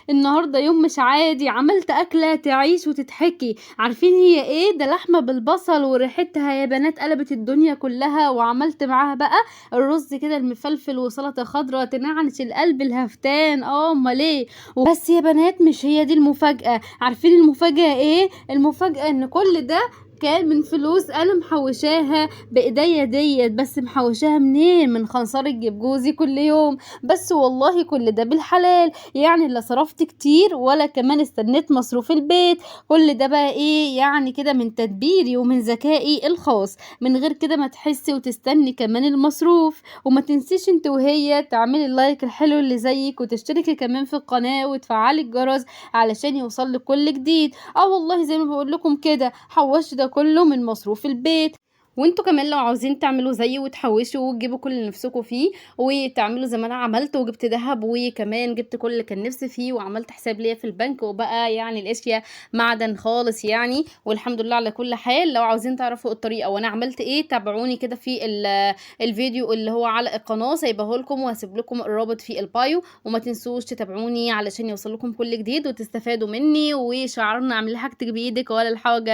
النهارده يوم مش عادي، عملت أكلة تعيش وتتحكي. عارفين هي إيه؟ ده لحمة بالبصل وريحتها يا بنات قلبت الدنيا كلها، وعملت معاها بقى الرز كده المفلفل وسلطة خضرا تنعنش القلب الهفتان. أمال إيه؟ وبس يا بنات مش هي دي المفاجأة. عارفين المفاجأة إيه؟ المفاجأة إن كل ده كان من فلوس انا محوشاها بايديا ديت. بس محوشاها منين؟ من خنصرة جيب جوزي كل يوم. بس والله كل ده بالحلال، يعني لا صرفت كتير ولا كمان استنيت مصروف البيت. كل ده بقى ايه يعني كده من تدبيري ومن ذكائي الخاص، من غير كده ما تحسي وتستني كمان المصروف. وما تنسيش انت وهي تعملي اللايك الحلو اللي زيك، وتشتركي كمان في القناة وتفعلي الجرس علشان يوصلك كل جديد. والله زي ما بقول لكم كده حوشت ده كله من مصروف البيت. وانتوا كمان لو عاوزين تعملوا زيي وتحوشوا وتجيبوا كل اللي نفسكم فيه وتعملوا زي ما انا عملت وجبت دهب وكمان جبت كل اللي كان نفسي فيه وعملت حساب ليا في البنك، وبقى يعني الاشياء معدن خالص يعني، والحمد لله على كل حال. لو عاوزين تعرفوا الطريقه وانا عملت ايه تابعوني كده في الفيديو اللي هو على القناه سايبه لكم، وهسيب لكم الرابط في البايو. وما تنسوش تتابعوني علشان يوصل لكم كل جديد وتستفادوا مني، وشعارنا اعملي حاجتك بايدك ولا الحاجه